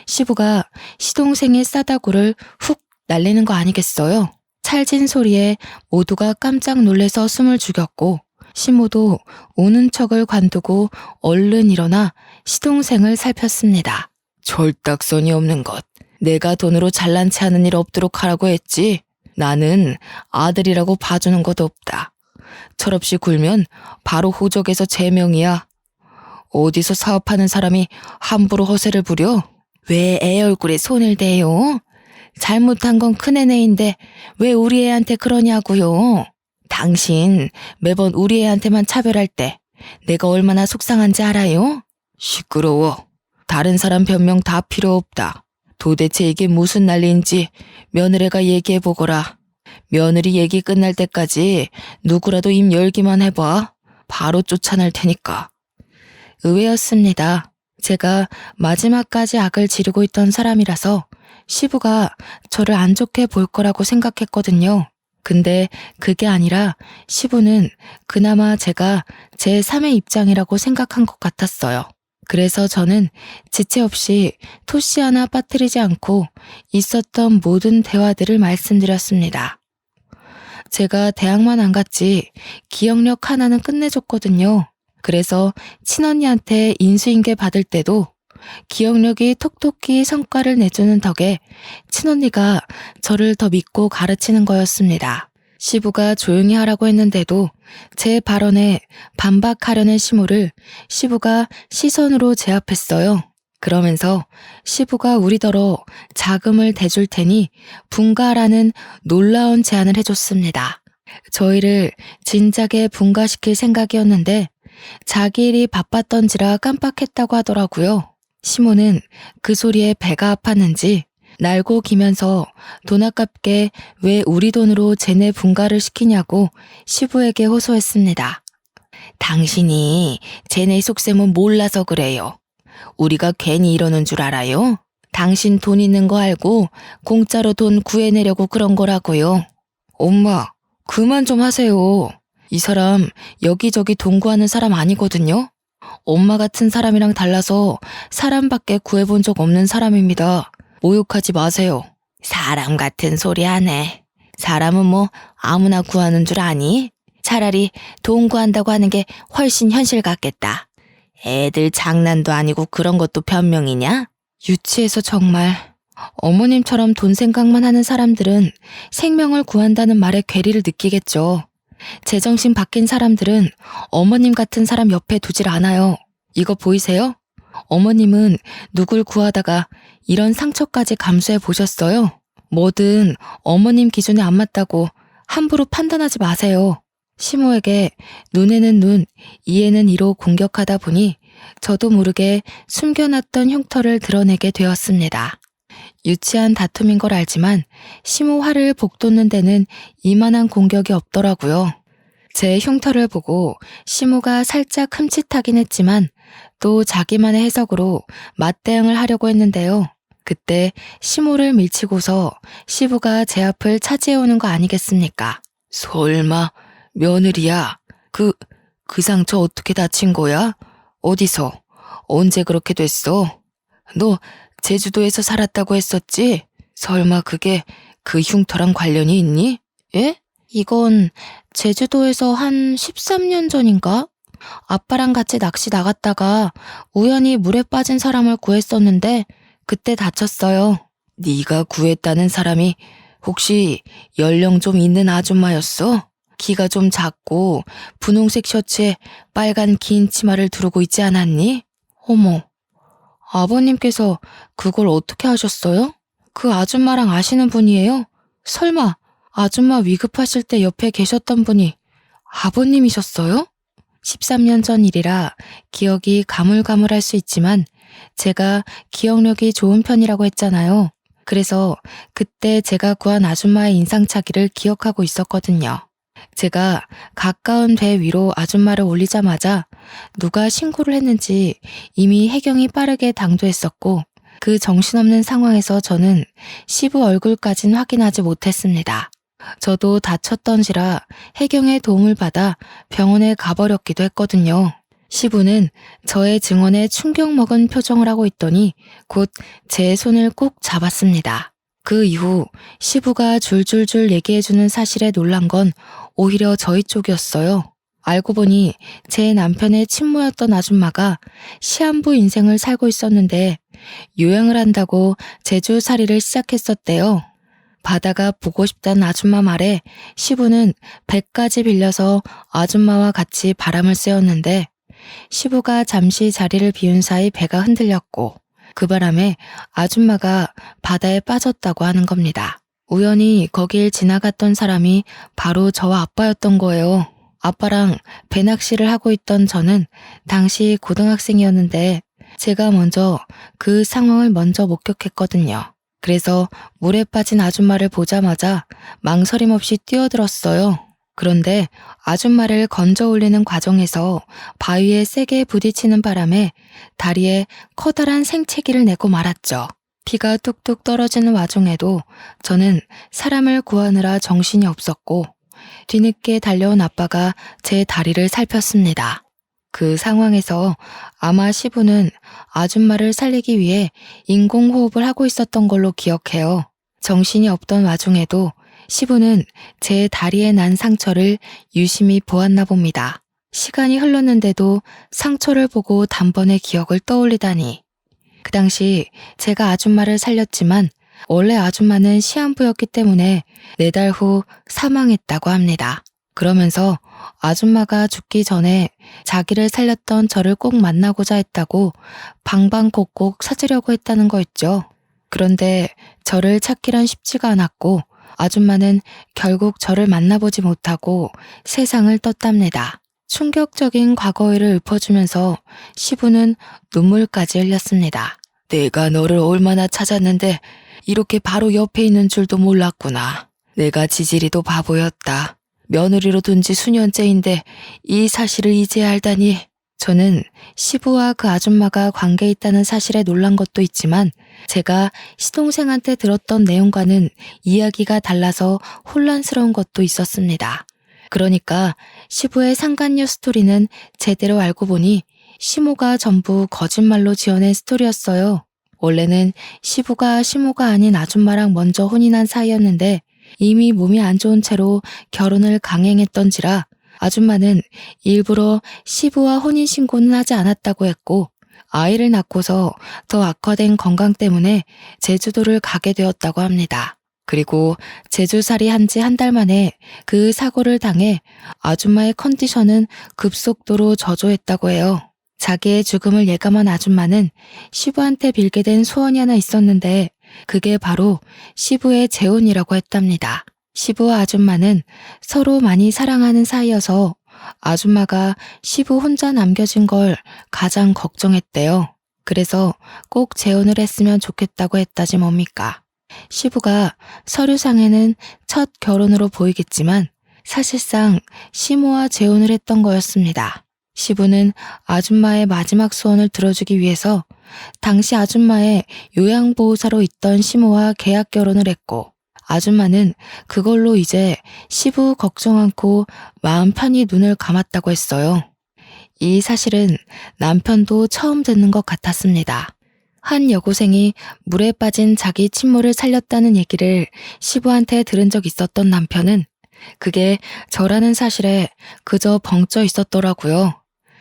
시부가 시동생의 싸다구를 훅 날리는 거 아니겠어요? 찰진 소리에 모두가 깜짝 놀래서 숨을 죽였고 시모도 우는 척을 관두고 얼른 일어나 시동생을 살폈습니다. 절딱선이 없는 것. 내가 돈으로 잘난 체 하는 일 없도록 하라고 했지. 나는 아들이라고 봐주는 것도 없다. 철없이 굴면 바로 호적에서 제명이야. 어디서 사업하는 사람이 함부로 허세를 부려? 왜 애 얼굴에 손을 대요? 잘못한 건 큰애네인데 왜 우리 애한테 그러냐고요? 당신 매번 우리 애한테만 차별할 때 내가 얼마나 속상한지 알아요? 시끄러워. 다른 사람 변명 다 필요 없다. 도대체 이게 무슨 난리인지 며느리가 얘기해보거라. 며느리 얘기 끝날 때까지 누구라도 입 열기만 해봐. 바로 쫓아낼 테니까. 의외였습니다. 제가 마지막까지 악을 지르고 있던 사람이라서 시부가 저를 안 좋게 볼 거라고 생각했거든요. 근데 그게 아니라 시부는 그나마 제가 제3의 입장이라고 생각한 것 같았어요. 그래서 저는 지체 없이 토시 하나 빠뜨리지 않고 있었던 모든 대화들을 말씀드렸습니다. 제가 대학만 안 갔지 기억력 하나는 끝내줬거든요. 그래서 친언니한테 인수인계 받을 때도 기억력이 톡톡히 성과를 내주는 덕에 친언니가 저를 더 믿고 가르치는 거였습니다. 시부가 조용히 하라고 했는데도 제 발언에 반박하려는 시모를 시부가 시선으로 제압했어요. 그러면서 시부가 우리더러 자금을 대줄 테니 분가라는 놀라운 제안을 해줬습니다. 저희를 진작에 분가시킬 생각이었는데 자기 일이 바빴던지라 깜빡했다고 하더라고요. 시모는 그 소리에 배가 아팠는지 날고 기면서 돈 아깝게 왜 우리 돈으로 쟤네 분가를 시키냐고 시부에게 호소했습니다. 당신이 쟤네 속셈은 몰라서 그래요. 우리가 괜히 이러는 줄 알아요? 당신 돈 있는 거 알고 공짜로 돈 구해내려고 그런 거라고요. 엄마, 그만 좀 하세요. 이 사람 여기저기 돈 구하는 사람 아니거든요. 엄마 같은 사람이랑 달라서 사람밖에 구해본 적 없는 사람입니다. 모욕하지 마세요. 사람 같은 소리 하네. 사람은 뭐 아무나 구하는 줄 아니? 차라리 돈 구한다고 하는 게 훨씬 현실 같겠다. 애들 장난도 아니고 그런 것도 변명이냐? 유치해서 정말. 어머님처럼 돈 생각만 하는 사람들은 생명을 구한다는 말에 괴리를 느끼겠죠. 제정신 바뀐 사람들은 어머님 같은 사람 옆에 두질 않아요. 이거 보이세요? 어머님은 누굴 구하다가 이런 상처까지 감수해 보셨어요? 뭐든 어머님 기준에 안 맞다고 함부로 판단하지 마세요. 시모에게 눈에는 눈, 이에는 이로 공격하다 보니 저도 모르게 숨겨놨던 흉터를 드러내게 되었습니다. 유치한 다툼인 걸 알지만 시모 화를 복돋는 데는 이만한 공격이 없더라고요. 제 흉터를 보고 시모가 살짝 흠칫하긴 했지만 또 자기만의 해석으로 맞대응을 하려고 했는데요. 그때 시모를 밀치고서 시부가 제 앞을 차지해오는 거 아니겠습니까? 설마 며느리야? 그 상처 어떻게 다친 거야? 어디서? 언제 그렇게 됐어? 너 제주도에서 살았다고 했었지? 설마 그게 그 흉터랑 관련이 있니? 예? 이건 제주도에서 한 13년 전인가? 아빠랑 같이 낚시 나갔다가 우연히 물에 빠진 사람을 구했었는데 그때 다쳤어요. 네가 구했다는 사람이 혹시 연령 좀 있는 아줌마였어? 키가 좀 작고 분홍색 셔츠에 빨간 긴 치마를 두르고 있지 않았니? 어머, 아버님께서 그걸 어떻게 하셨어요? 그 아줌마랑 아시는 분이에요? 설마 아줌마 위급하실 때 옆에 계셨던 분이 아버님이셨어요? 13년 전 일이라 기억이 가물가물할 수 있지만 제가 기억력이 좋은 편이라고 했잖아요. 그래서 그때 제가 구한 아줌마의 인상착의를 기억하고 있었거든요. 제가 가까운 배 위로 아줌마를 올리자마자 누가 신고를 했는지 이미 해경이 빠르게 당도했었고 그 정신없는 상황에서 저는 시부 얼굴까진 확인하지 못했습니다. 저도 다쳤던지라 해경의 도움을 받아 병원에 가버렸기도 했거든요. 시부는 저의 증언에 충격 먹은 표정을 하고 있더니 곧 제 손을 꼭 잡았습니다. 그 이후 시부가 줄줄줄 얘기해주는 사실에 놀란 건 오히려 저희 쪽이었어요. 알고 보니 제 남편의 친모였던 아줌마가 시한부 인생을 살고 있었는데 요양을 한다고 제주살이를 시작했었대요. 바다가 보고 싶다는 아줌마 말에 시부는 배까지 빌려서 아줌마와 같이 바람을 쐬었는데 시부가 잠시 자리를 비운 사이 배가 흔들렸고 그 바람에 아줌마가 바다에 빠졌다고 하는 겁니다. 우연히 거길 지나갔던 사람이 바로 저와 아빠였던 거예요. 아빠랑 배낚시를 하고 있던 저는 당시 고등학생이었는데 제가 먼저 그 상황을 먼저 목격했거든요. 그래서 물에 빠진 아줌마를 보자마자 망설임 없이 뛰어들었어요. 그런데 아줌마를 건져 올리는 과정에서 바위에 세게 부딪히는 바람에 다리에 커다란 생채기를 내고 말았죠. 피가 뚝뚝 떨어지는 와중에도 저는 사람을 구하느라 정신이 없었고 뒤늦게 달려온 아빠가 제 다리를 살폈습니다. 그 상황에서 아마 시부는 아줌마를 살리기 위해 인공호흡을 하고 있었던 걸로 기억해요. 정신이 없던 와중에도 시부는 제 다리에 난 상처를 유심히 보았나 봅니다. 시간이 흘렀는데도 상처를 보고 단번에 기억을 떠올리다니. 그 당시 제가 아줌마를 살렸지만 원래 아줌마는 시한부였기 때문에 4달 후 사망했다고 합니다. 그러면서 아줌마가 죽기 전에 자기를 살렸던 저를 꼭 만나고자 했다고 방방곡곡 찾으려고 했다는 거 있죠. 그런데 저를 찾기란 쉽지가 않았고 아줌마는 결국 저를 만나보지 못하고 세상을 떴답니다. 충격적인 과거를 읊어주면서 시부는 눈물까지 흘렸습니다. 내가 너를 얼마나 찾았는데 이렇게 바로 옆에 있는 줄도 몰랐구나. 내가 지지리도 바보였다. 며느리로 둔 지 수년째인데 이 사실을 이제 알다니. 저는 시부와 그 아줌마가 관계 있다는 사실에 놀란 것도 있지만 제가 시동생한테 들었던 내용과는 이야기가 달라서 혼란스러운 것도 있었습니다. 그러니까 시부의 상간녀 스토리는 제대로 알고 보니 시모가 전부 거짓말로 지어낸 스토리였어요. 원래는 시부가 시모가 아닌 아줌마랑 먼저 혼인한 사이였는데 이미 몸이 안 좋은 채로 결혼을 강행했던지라 아줌마는 일부러 시부와 혼인신고는 하지 않았다고 했고 아이를 낳고서 더 악화된 건강 때문에 제주도를 가게 되었다고 합니다. 그리고 제주살이 한 지 한 달 만에 그 사고를 당해 아줌마의 컨디션은 급속도로 저조했다고 해요. 자기의 죽음을 예감한 아줌마는 시부한테 빌게 된 소원이 하나 있었는데 그게 바로 시부의 재혼이라고 했답니다. 시부와 아줌마는 서로 많이 사랑하는 사이여서 아줌마가 시부 혼자 남겨진 걸 가장 걱정했대요. 그래서 꼭 재혼을 했으면 좋겠다고 했다지 뭡니까. 시부가 서류상에는 첫 결혼으로 보이겠지만 사실상 시모와 재혼을 했던 거였습니다. 시부는 아줌마의 마지막 소원을 들어주기 위해서 당시 아줌마의 요양보호사로 있던 시모와 계약 결혼을 했고 아줌마는 그걸로 이제 시부 걱정 않고 마음 편히 눈을 감았다고 했어요. 이 사실은 남편도 처음 듣는 것 같았습니다. 한 여고생이 물에 빠진 자기 친모를 살렸다는 얘기를 시부한테 들은 적 있었던 남편은 그게 저라는 사실에 그저 벙쪄 있었더라고요.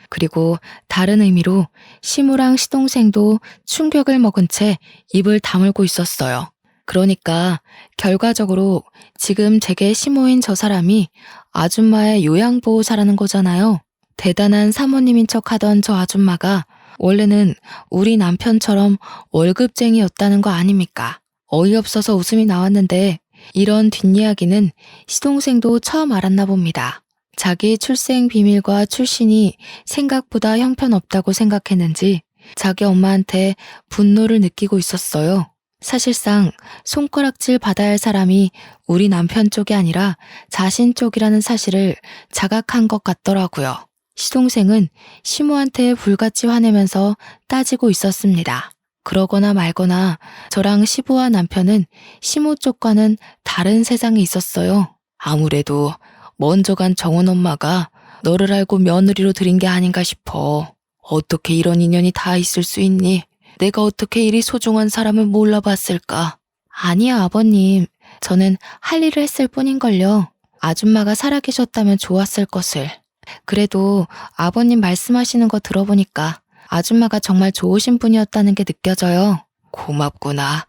그리고 다른 의미로 시모랑 시동생도 충격을 먹은 채 입을 다물고 있었어요. 그러니까 결과적으로 지금 제게 시모인 저 사람이 아줌마의 요양보호사라는 거잖아요. 대단한 사모님인 척 하던 저 아줌마가 원래는 우리 남편처럼 월급쟁이였다는 거 아닙니까? 어이없어서 웃음이 나왔는데 이런 뒷이야기는 시동생도 처음 알았나 봅니다. 자기 출생 비밀과 출신이 생각보다 형편없다고 생각했는지 자기 엄마한테 분노를 느끼고 있었어요. 사실상 손가락질 받아야 할 사람이 우리 남편 쪽이 아니라 자신 쪽이라는 사실을 자각한 것 같더라고요. 시동생은 시모한테 불같이 화내면서 따지고 있었습니다. 그러거나 말거나 저랑 시부와 남편은 시모 쪽과는 다른 세상에 있었어요. 아무래도 먼저 간 정원 엄마가 너를 알고 며느리로 들인 게 아닌가 싶어. 어떻게 이런 인연이 다 있을 수 있니? 내가 어떻게 이리 소중한 사람을 몰라봤을까? 아니야, 아버님. 저는 할 일을 했을 뿐인걸요. 아줌마가 살아계셨다면 좋았을 것을. 그래도 아버님 말씀하시는 거 들어보니까 아줌마가 정말 좋으신 분이었다는 게 느껴져요. 고맙구나.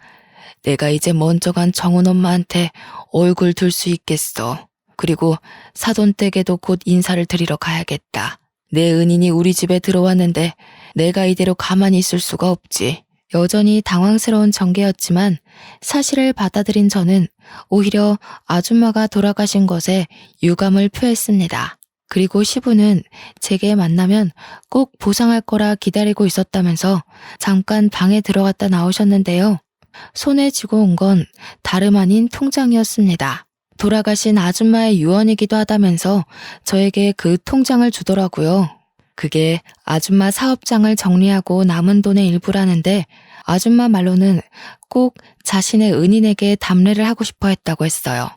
내가 이제 먼저 간 정은 엄마한테 얼굴 들 수 있겠어. 그리고 사돈댁에도 곧 인사를 드리러 가야겠다. 내 은인이 우리 집에 들어왔는데 내가 이대로 가만히 있을 수가 없지. 여전히 당황스러운 전개였지만 사실을 받아들인 저는 오히려 아줌마가 돌아가신 것에 유감을 표했습니다. 그리고 시부는 제게 만나면 꼭 보상할 거라 기다리고 있었다면서 잠깐 방에 들어갔다 나오셨는데요. 손에 쥐고 온 건 다름 아닌 통장이었습니다. 돌아가신 아줌마의 유언이기도 하다면서 저에게 그 통장을 주더라고요. 그게 아줌마 사업장을 정리하고 남은 돈의 일부라는데 아줌마 말로는 꼭 자신의 은인에게 답례를 하고 싶어 했다고 했어요.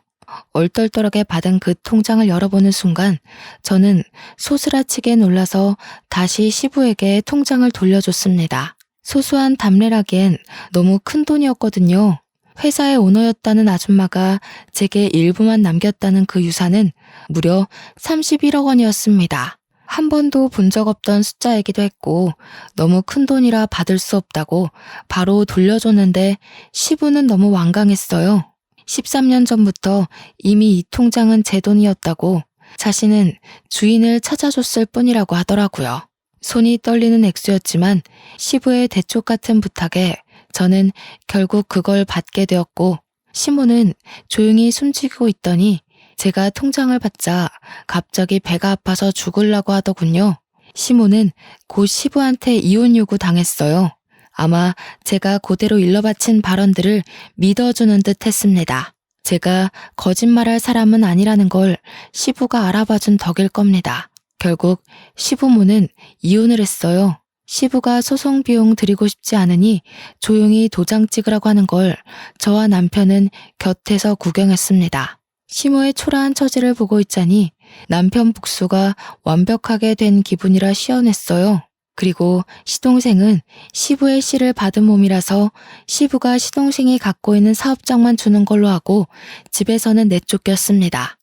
얼떨떨하게 받은 그 통장을 열어보는 순간 저는 소스라치게 놀라서 다시 시부에게 통장을 돌려줬습니다. 소소한 답례라기엔 너무 큰 돈이었거든요. 회사의 오너였다는 아줌마가 제게 일부만 남겼다는 그 유산은 무려 31억 원이었습니다. 한 번도 본 적 없던 숫자이기도 했고 너무 큰 돈이라 받을 수 없다고 바로 돌려줬는데 시부는 너무 완강했어요. 13년 전부터 이미 이 통장은 제 돈이었다고 자신은 주인을 찾아줬을 뿐이라고 하더라고요. 손이 떨리는 액수였지만 시부의 대쪽 같은 부탁에 저는 결국 그걸 받게 되었고 시모는 조용히 숨지고 있더니 제가 통장을 받자 갑자기 배가 아파서 죽으려고 하더군요. 시모는 곧 시부한테 이혼 요구 당했어요. 아마 제가 그대로 일러바친 발언들을 믿어주는 듯 했습니다. 제가 거짓말할 사람은 아니라는 걸 시부가 알아봐준 덕일 겁니다. 결국 시부모는 이혼을 했어요. 시부가 소송 비용 드리고 싶지 않으니 조용히 도장 찍으라고 하는 걸 저와 남편은 곁에서 구경했습니다. 시모의 초라한 처지를 보고 있자니 남편 복수가 완벽하게 된 기분이라 시원했어요. 그리고 시동생은 시부의 씨를 받은 몸이라서 시부가 시동생이 갖고 있는 사업장만 주는 걸로 하고 집에서는 내쫓겼습니다.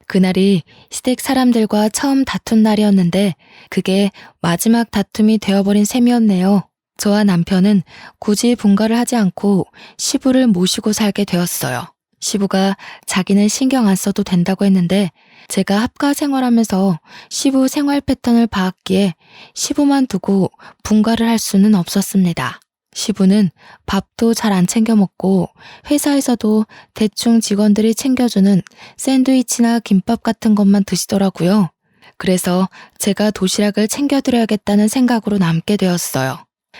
그날이 시댁 사람들과 처음 다툰 날이었는데 그게 마지막 다툼이 되어버린 셈이었네요. 저와 남편은 굳이 분가를 하지 않고 시부를 모시고 살게 되었어요. 시부가 자기는 신경 안 써도 된다고 했는데 제가 합가 생활하면서 시부 생활 패턴을 봐왔기에 시부만 두고 분가를 할 수는 없었습니다. 시부는 밥도 잘 안 챙겨 먹고 회사에서도 대충 직원들이 챙겨주는 샌드위치나 김밥 같은 것만 드시더라고요. 그래서 제가 도시락을 챙겨드려야겠다는 생각으로 남게 되었어요.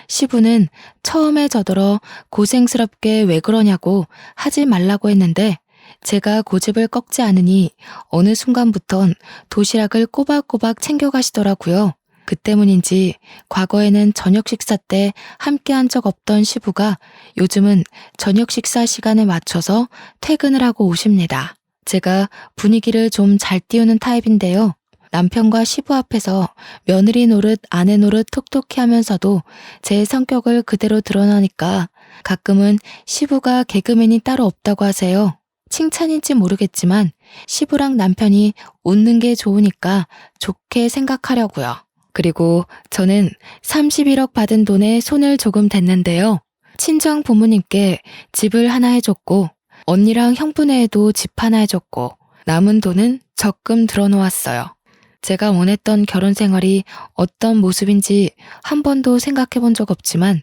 시부는 처음에 저더러 고생스럽게 왜 그러냐고 하지 말라고 했는데 제가 고집을 꺾지 않으니 어느 순간부턴 도시락을 꼬박꼬박 챙겨가시더라고요. 그 때문인지 과거에는 저녁 식사 때 함께한 적 없던 시부가 요즘은 저녁 식사 시간에 맞춰서 퇴근을 하고 오십니다. 제가 분위기를 좀 잘 띄우는 타입인데요. 남편과 시부 앞에서 며느리 노릇 아내 노릇 톡톡히 하면서도 제 성격을 그대로 드러나니까 가끔은 시부가 개그맨이 따로 없다고 하세요. 칭찬인지 모르겠지만 시부랑 남편이 웃는 게 좋으니까 좋게 생각하려고요. 그리고 저는 31억 받은 돈에 손을 조금 댔는데요. 친정 부모님께 집을 하나 해줬고 언니랑 형부네에도 집 하나 해줬고 남은 돈은 적금 들어놓았어요. 제가 원했던 결혼 생활이 어떤 모습인지 한 번도 생각해 본 적 없지만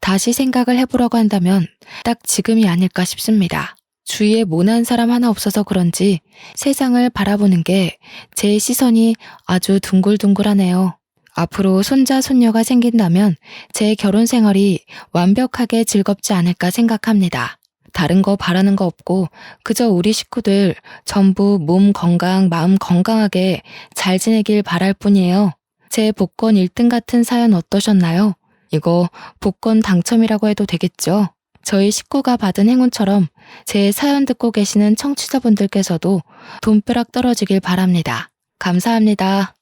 다시 생각을 해보라고 한다면 딱 지금이 아닐까 싶습니다. 주위에 모난 사람 하나 없어서 그런지 세상을 바라보는 게 제 시선이 아주 둥글둥글하네요. 앞으로 손자, 손녀가 생긴다면 제 결혼 생활이 완벽하게 즐겁지 않을까 생각합니다. 다른 거 바라는 거 없고 그저 우리 식구들 전부 몸 건강, 마음 건강하게 잘 지내길 바랄 뿐이에요. 제 복권 1등 같은 사연 어떠셨나요? 이거 복권 당첨이라고 해도 되겠죠? 저희 식구가 받은 행운처럼 제 사연 듣고 계시는 청취자분들께서도 돈벼락 떨어지길 바랍니다. 감사합니다.